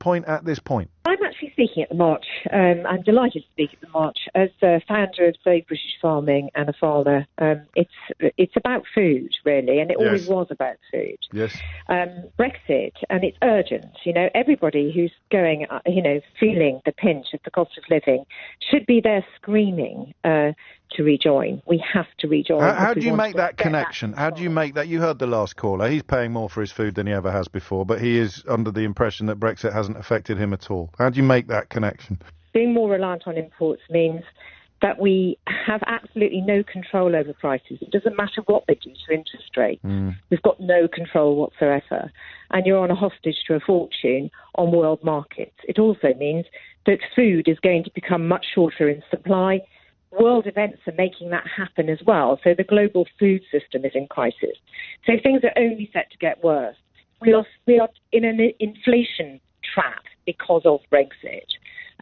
point at this point? I'm actually speaking at the March. I'm delighted to speak at the March as a founder of Save British Farming and a farmer. It's about food, really, and it always was about food. Yes. Brexit, and it's urgent. Everybody who's going, feeling the pinch of the cost of living should be there screaming to rejoin. We have to rejoin. How do you make that connection? How do you make that? You heard the last caller. He's paying more for his food than he ever has before, but he is under the impression that Brexit hasn't affected him at all. How do you make that connection? Being more reliant on imports means that we have absolutely no control over prices. It doesn't matter what they do to interest rates. We've got no control whatsoever. And you're on a hostage to a fortune on world markets. It also means that food is going to become much shorter in supply. World events are making that happen as well. So the global food system is in crisis. So things are only set to get worse. We are in an inflation trap because of Brexit.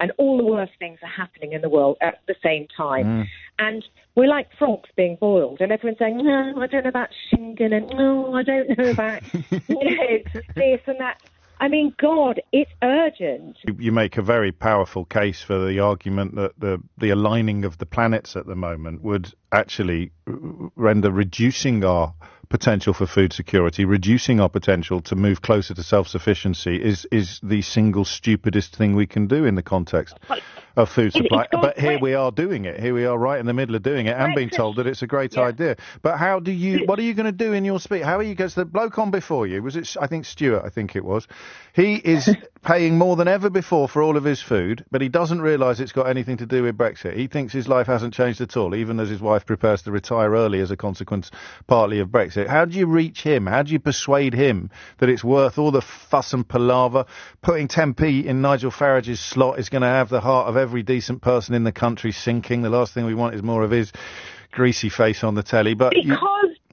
And all the worst things are happening in the world at the same time. And we're like frogs being boiled. And everyone's saying, no, I don't know about Schengen. And no, I don't know about this and that. I mean, God, it's urgent. You make a very powerful case for the argument that the aligning of the planets at the moment would actually render reducing our potential for food security, reducing our potential to move closer to self-sufficiency is the single stupidest thing we can do in the context of food supply. But here we are doing it. Here we are right in the middle of doing it and being told that it's a great idea. But what are you going to do in your speech? How are you, because the bloke on before you, was it, I think Stuart, he is paying more than ever before for all of his food, but he doesn't realise it's got anything to do with Brexit. He thinks his life hasn't changed at all, even as his wife prepares to retire early as a consequence partly of Brexit. How do you reach him? How do you persuade him that it's worth all the fuss and palaver? Putting 10p in Nigel Farage's slot is going to have the heart of every decent person in the country sinking. The last thing we want is more of his greasy face on the telly. But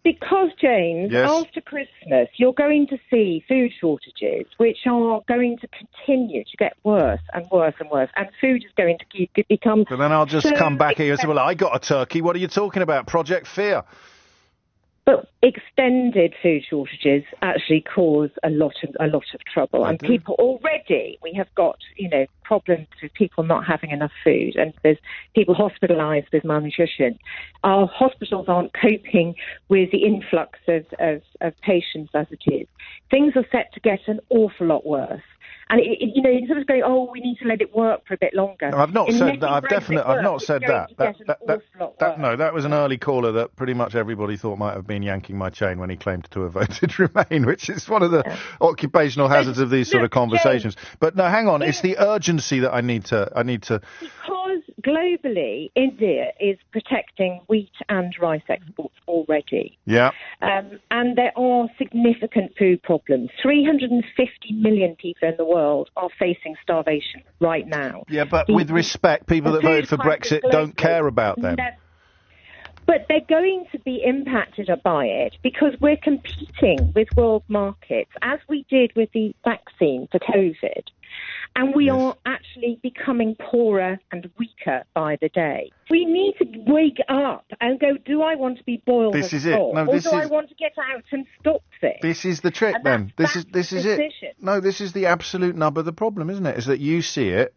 Because, James, after Christmas, you're going to see food shortages, which are going to continue to get worse and worse and worse, and food is going to become... So then I'll just come back here and say, well, I got a turkey. What are you talking about? Project Fear. But extended food shortages actually cause a lot of trouble. And people already, we have got, problems with people not having enough food, and there's people hospitalised with malnutrition. Our hospitals aren't coping with the influx of patients as it is. Things are set to get an awful lot worse. And instead of going, we need to let it work for a bit longer. No, I've not said that. I've not said that. No, that was an early caller that pretty much everybody thought might have been yanking my chain when he claimed to have voted Remain, which is one of the occupational hazards of these sort of conversations. But no, hang on, it's the urgency that I need to. Because globally, India is protecting wheat and rice exports already. Yeah. And there are significant food problems. 350 million people in the world are facing starvation right now. Yeah, but with respect, people that voted for Brexit don't care about them. But they're going to be impacted by it because we're competing with world markets, as we did with the vaccine for COVID. And we are actually becoming poorer and weaker by the day. We need to wake up and go, do I want to be boiled as frog? Or do I want to get out and stop this? This is the trick, then. This is it. No, this is the absolute nub of the problem, isn't it? Is that you see it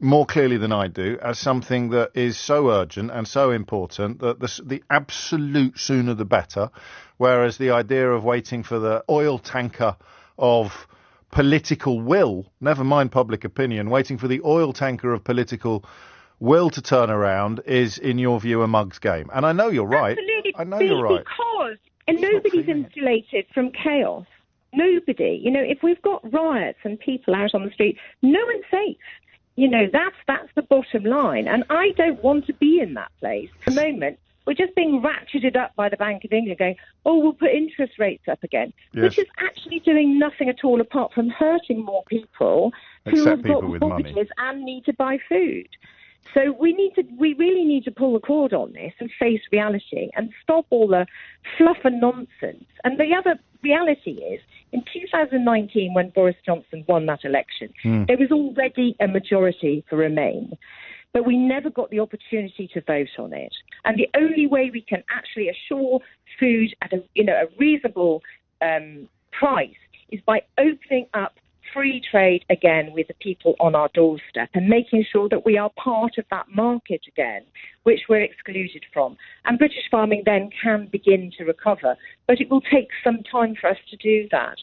more clearly than I do as something that is so urgent and so important that the absolute sooner the better, whereas the idea of waiting for the oil tanker of political will, never mind public opinion, waiting for the oil tanker of political will to turn around is, in your view, a mug's game. And I know you're right. Absolutely. I know you're right. Because nobody's insulated from chaos. Nobody. If we've got riots and people out on the street, no one's safe. That's the bottom line. And I don't want to be in that place. At the moment, we're just being ratcheted up by the Bank of England going, we'll put interest rates up again, which is actually doing nothing at all apart from hurting more people who have got mortgages and need to buy food. So we really need to pull the cord on this and face reality and stop all the fluff and nonsense. And the other reality is, in 2019, when Boris Johnson won that election, there was already a majority for Remain. But we never got the opportunity to vote on it. And the only way we can actually assure food at a reasonable price is by opening up free trade again with the people on our doorstep and making sure that we are part of that market again, which we're excluded from. And British farming then can begin to recover, but it will take some time for us to do that.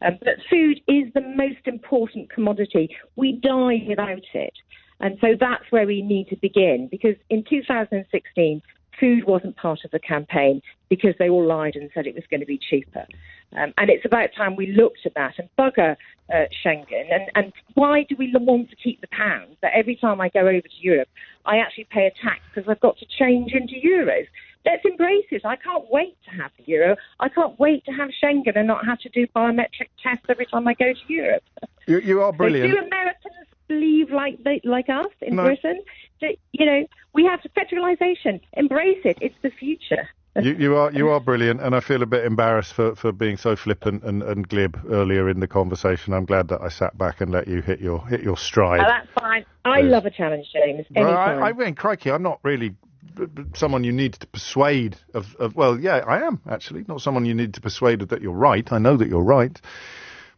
But food is the most important commodity. We die without it. And so that's where we need to begin, because in 2016, food wasn't part of the campaign because they all lied and said it was going to be cheaper. And it's about time we looked at that and bugger Schengen. And why do we want to keep the pound? That every time I go over to Europe, I actually pay a tax because I've got to change into euros. Let's embrace it. I can't wait to have the euro. I can't wait to have Schengen and not have to do biometric tests every time I go to Europe. You are brilliant. Do Americans believe like us in Britain? We have federalisation. Embrace it. It's the future. You are brilliant, and I feel a bit embarrassed for being so flippant and glib earlier in the conversation. I'm glad that I sat back and let you hit your stride. Oh, that's fine. I love a challenge, James. Anytime. I mean, crikey, I'm not really someone you need to persuade of. Well, yeah, I am actually not someone you need to persuade that you're right. I know that you're right,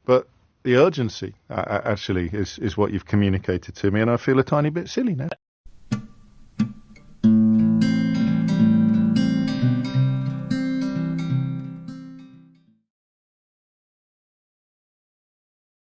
but the urgency actually is what you've communicated to me, and I feel a tiny bit silly now.